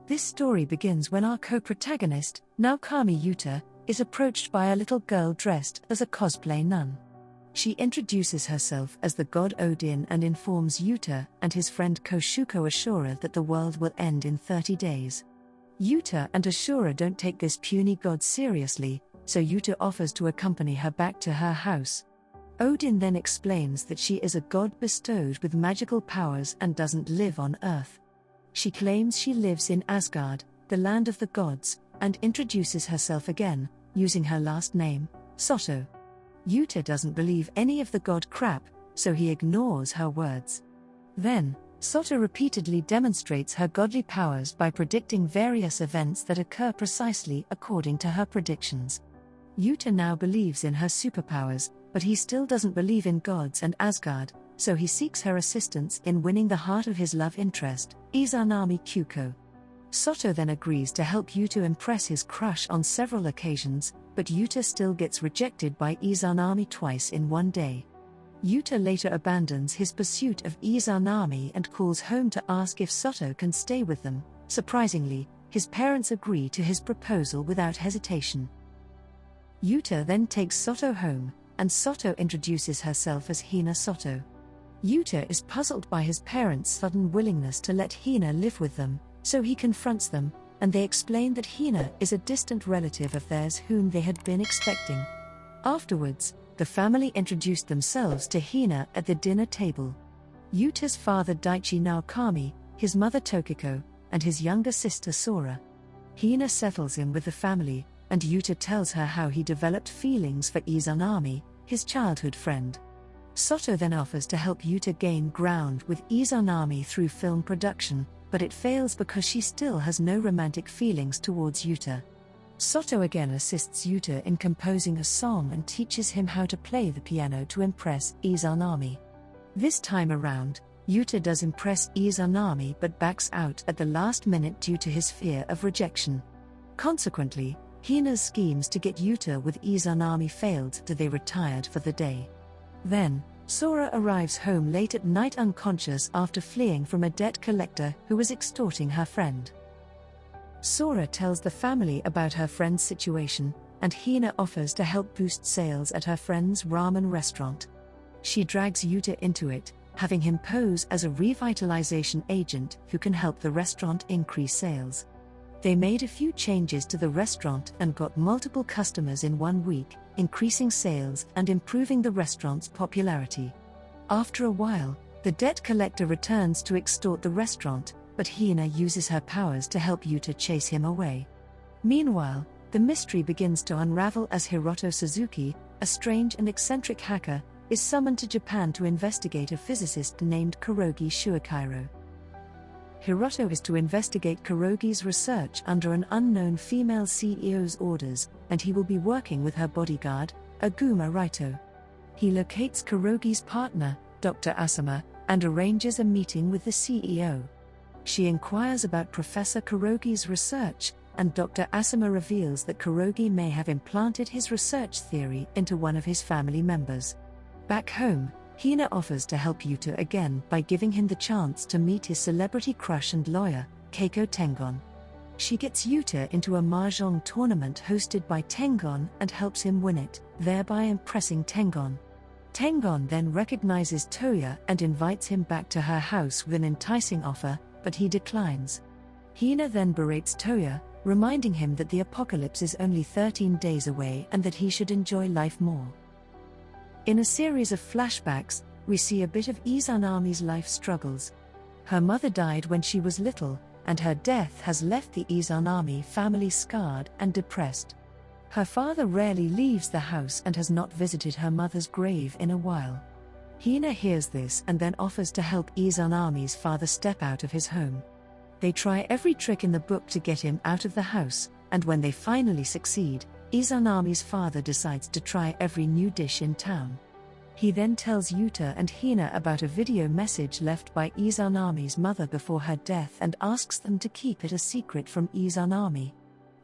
This story begins when our co-protagonist, now Kami Yuta, is approached by a little girl dressed as a cosplay nun. She introduces herself as the god Odin and informs Yuta and his friend Koshuko Ashura that the world will end in 30 days. Yuta and Ashura don't take this puny god seriously, so Yuta offers to accompany her back to her house. Odin then explains that she is a god bestowed with magical powers and doesn't live on Earth. She claims she lives in Asgard, the land of the gods, and introduces herself again, using her last name, Satou. Yuta doesn't believe any of the god crap, so he ignores her words. Then, Satou repeatedly demonstrates her godly powers by predicting various events that occur precisely according to her predictions. Yuta now believes in her superpowers, but he still doesn't believe in gods and Asgard, so he seeks her assistance in winning the heart of his love interest, Izanami Kyuko. Satou then agrees to help Yuta impress his crush on several occasions, but Yuta still gets rejected by Izanami twice in one day. Yuta later abandons his pursuit of Izanami and calls home to ask if Satou can stay with them. Surprisingly, his parents agree to his proposal without hesitation. Yuta then takes Satou home, and Satou introduces herself as Hina Satou. Yuta is puzzled by his parents' sudden willingness to let Hina live with them, so he confronts them, and they explain that Hina is a distant relative of theirs whom they had been expecting. Afterwards, the family introduced themselves to Hina at the dinner table. Yuta's father Daichi now Kami, his mother Tokiko, and his younger sister Sora. Hina settles in with the family, and Yuta tells her how he developed feelings for Izanami, his childhood friend. Satou then offers to help Yuta gain ground with Izanami through film production, but it fails because she still has no romantic feelings towards Yuta. Satou again assists Yuta in composing a song and teaches him how to play the piano to impress Izanami. This time around, Yuta does impress Izanami but backs out at the last minute due to his fear of rejection. Consequently, Hina's schemes to get Yuta with Izanami failed as they retired for the day. Then, Sora arrives home late at night unconscious after fleeing from a debt collector who was extorting her friend. Sora tells the family about her friend's situation, and Hina offers to help boost sales at her friend's ramen restaurant. She drags Yuta into it, having him pose as a revitalization agent who can help the restaurant increase sales. They made a few changes to the restaurant and got multiple customers in 1 week, increasing sales and improving the restaurant's popularity. After a while, the debt collector returns to extort the restaurant, but Hina uses her powers to help Yuta chase him away. Meanwhile, the mystery begins to unravel as Hiroto Suzuki, a strange and eccentric hacker, is summoned to Japan to investigate a physicist named Kurogi Shuichiro. Hiroto is to investigate Kurogi's research under an unknown female CEO's orders, and he will be working with her bodyguard, Aguma Raito. He locates Kurogi's partner, Dr. Asama, and arranges a meeting with the CEO. She inquires about Professor Kurogi's research, and Dr. Asama reveals that Kurogi may have implanted his research theory into one of his family members. Back home, Hina offers to help Yuta again by giving him the chance to meet his celebrity crush and lawyer, Keiko Tengon. She gets Yuta into a mahjong tournament hosted by Tengon and helps him win it, thereby impressing Tengon. Tengon then recognizes Toya and invites him back to her house with an enticing offer, but he declines. Hina then berates Toya, reminding him that the apocalypse is only 13 days away and that he should enjoy life more. In a series of flashbacks, we see a bit of Izanami's life struggles. Her mother died when she was little, and her death has left the Izanami family scarred and depressed. Her father rarely leaves the house and has not visited her mother's grave in a while. Hina hears this and then offers to help Izanami's father step out of his home. They try every trick in the book to get him out of the house, and when they finally succeed, Izanami's father decides to try every new dish in town. He then tells Yuta and Hina about a video message left by Izanami's mother before her death and asks them to keep it a secret from Izanami.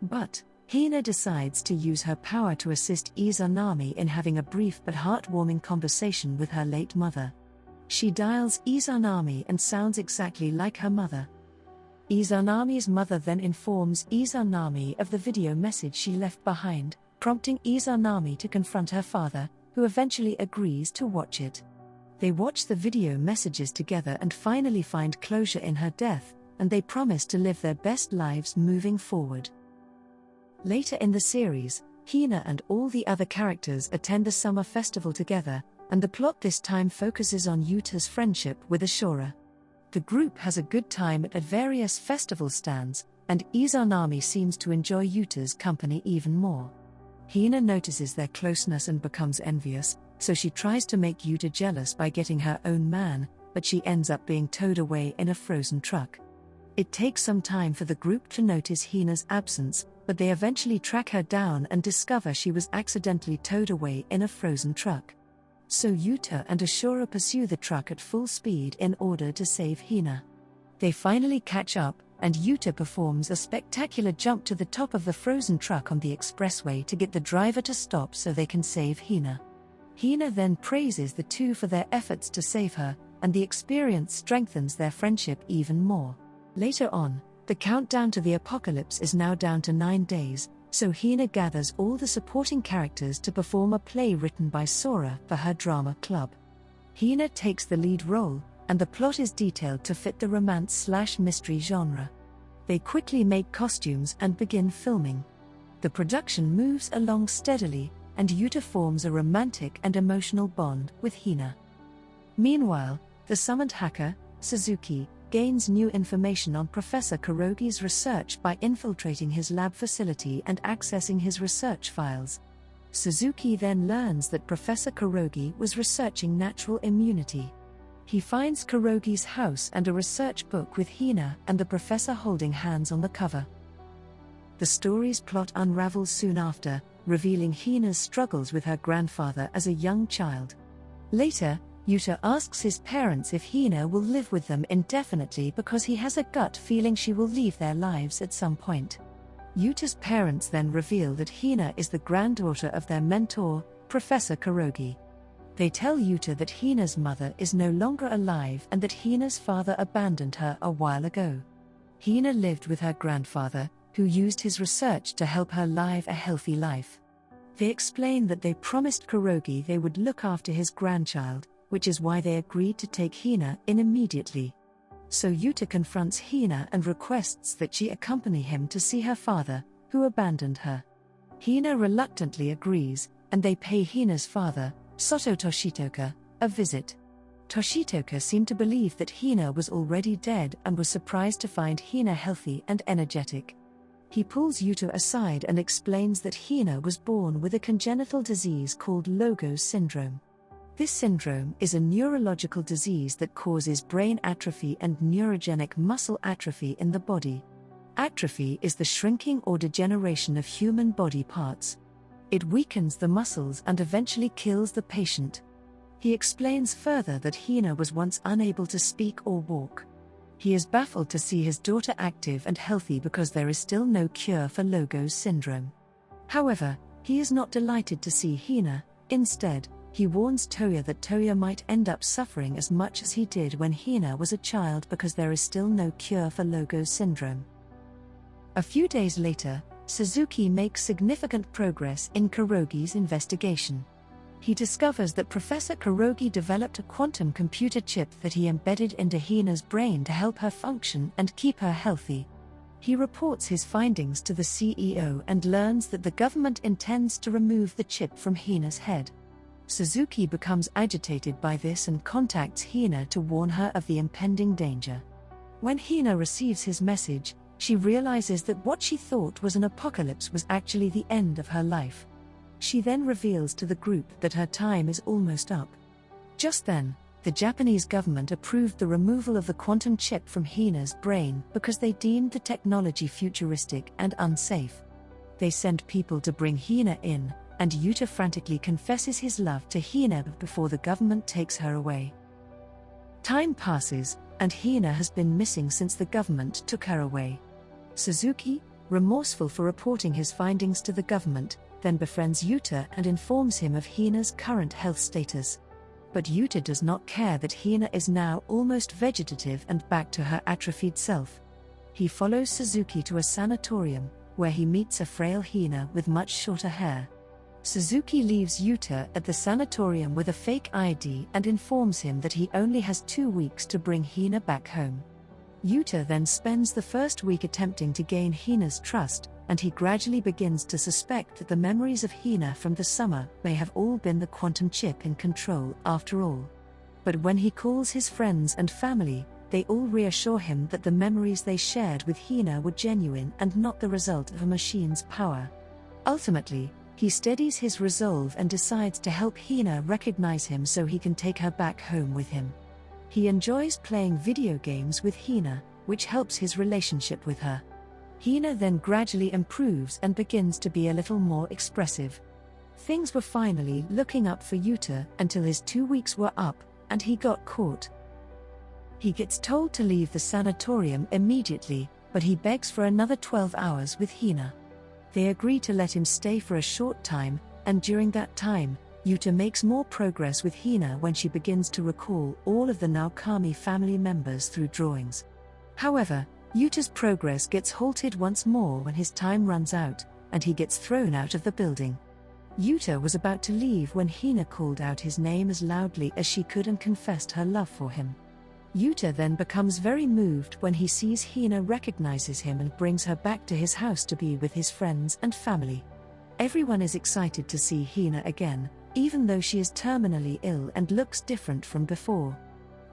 But Hina decides to use her power to assist Izanami in having a brief but heartwarming conversation with her late mother. She dials Izanami and sounds exactly like her mother. Izanami's mother then informs Izanami of the video message she left behind, prompting Izanami to confront her father, who eventually agrees to watch it. They watch the video messages together and finally find closure in her death, and they promise to live their best lives moving forward. Later in the series, Hina and all the other characters attend a summer festival together, and the plot this time focuses on Yuta's friendship with Ashura. The group has a good time at various festival stands, and Izanami seems to enjoy Yuta's company even more. Hina notices their closeness and becomes envious, so she tries to make Yuta jealous by getting her own man, but she ends up being towed away in a frozen truck. It takes some time for the group to notice Hina's absence, but they eventually track her down and discover she was accidentally towed away in a frozen truck. So Yuta and Ashura pursue the truck at full speed in order to save Hina. They finally catch up, and Yuta performs a spectacular jump to the top of the frozen truck on the expressway to get the driver to stop so they can save Hina. Hina then praises the two for their efforts to save her, and the experience strengthens their friendship even more. Later on, the countdown to the apocalypse is now down to 9 days, so Hina gathers all the supporting characters to perform a play written by Sora for her drama club. Hina takes the lead role, and the plot is detailed to fit the romance/mystery genre. They quickly make costumes and begin filming. The production moves along steadily, and Yuta forms a romantic and emotional bond with Hina. Meanwhile, the summoned hacker, Suzuki, gains new information on Professor Kurogi's research by infiltrating his lab facility and accessing his research files. Suzuki then learns that Professor Kurogi was researching natural immunity. He finds Kurogi's house and a research book with Hina and the professor holding hands on the cover. The story's plot unravels soon after, revealing Hina's struggles with her grandfather as a young child. Later, Yuta asks his parents if Hina will live with them indefinitely because he has a gut feeling she will leave their lives at some point. Yuta's parents then reveal that Hina is the granddaughter of their mentor, Professor Kurogi. They tell Yuta that Hina's mother is no longer alive and that Hina's father abandoned her a while ago. Hina lived with her grandfather, who used his research to help her live a healthy life. They explain that they promised Kurogi they would look after his grandchild, which is why they agreed to take Hina in immediately. So Yuta confronts Hina and requests that she accompany him to see her father, who abandoned her. Hina reluctantly agrees, and they pay Hina's father, Soto Toshitoka, a visit. Toshitoka seemed to believe that Hina was already dead and was surprised to find Hina healthy and energetic. He pulls Yuta aside and explains that Hina was born with a congenital disease called Logos syndrome. This syndrome is a neurological disease that causes brain atrophy and neurogenic muscle atrophy in the body. Atrophy is the shrinking or degeneration of human body parts. It weakens the muscles and eventually kills the patient. He explains further that Hina was once unable to speak or walk. He is baffled to see his daughter active and healthy because there is still no cure for Logos syndrome. However, he is not delighted to see Hina. Instead, he warns Toya that Toya might end up suffering as much as he did when Hina was a child because there is still no cure for Logos syndrome. A few days later, Suzuki makes significant progress in Kurogi's investigation. He discovers that Professor Kurogi developed a quantum computer chip that he embedded into Hina's brain to help her function and keep her healthy. He reports his findings to the CEO and learns that the government intends to remove the chip from Hina's head. Suzuki becomes agitated by this and contacts Hina to warn her of the impending danger. When Hina receives his message, she realizes that what she thought was an apocalypse was actually the end of her life. She then reveals to the group that her time is almost up. Just then, the Japanese government approved the removal of the quantum chip from Hina's brain because they deemed the technology futuristic and unsafe. They send people to bring Hina in, and Yuta frantically confesses his love to Hina before the government takes her away. Time passes, and Hina has been missing since the government took her away. Suzuki, remorseful for reporting his findings to the government, then befriends Yuta and informs him of Hina's current health status. But Yuta does not care that Hina is now almost vegetative and back to her atrophied self. He follows Suzuki to a sanatorium, where he meets a frail Hina with much shorter hair. Suzuki leaves Yuta at the sanatorium with a fake ID and informs him that he only has 2 weeks to bring Hina back home. Yuta then spends the first week attempting to gain Hina's trust, and he gradually begins to suspect that the memories of Hina from the summer may have all been the quantum chip in control after all. But when he calls his friends and family, they all reassure him that the memories they shared with Hina were genuine and not the result of a machine's power. Ultimately, he steadies his resolve and decides to help Hina recognize him so he can take her back home with him. He enjoys playing video games with Hina, which helps his relationship with her. Hina then gradually improves and begins to be a little more expressive. Things were finally looking up for Yuta until his 2 weeks were up, and he got caught. He gets told to leave the sanatorium immediately, but he begs for another 12 hours with Hina. They agree to let him stay for a short time, and during that time, Yuta makes more progress with Hina when she begins to recall all of the now Kami family members through drawings. However, Yuta's progress gets halted once more when his time runs out, and he gets thrown out of the building. Yuta was about to leave when Hina called out his name as loudly as she could and confessed her love for him. Yuta then becomes very moved when he sees Hina recognizes him and brings her back to his house to be with his friends and family. Everyone is excited to see Hina again, even though she is terminally ill and looks different from before.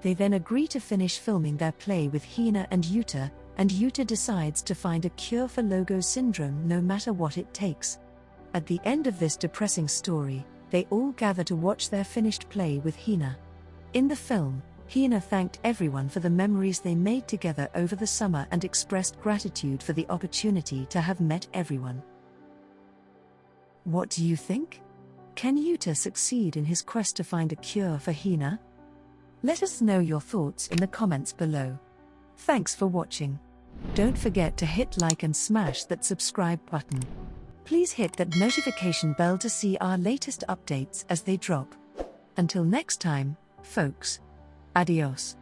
They then agree to finish filming their play with Hina and Yuta decides to find a cure for Logo syndrome no matter what it takes. At the end of this depressing story, they all gather to watch their finished play with Hina. In the film, Hina thanked everyone for the memories they made together over the summer and expressed gratitude for the opportunity to have met everyone. What do you think? Can Yuta succeed in his quest to find a cure for Hina? Let us know your thoughts in the comments below. Thanks for watching. Don't forget to hit like and smash that subscribe button. Please hit that notification bell to see our latest updates as they drop. Until next time, folks. Adios.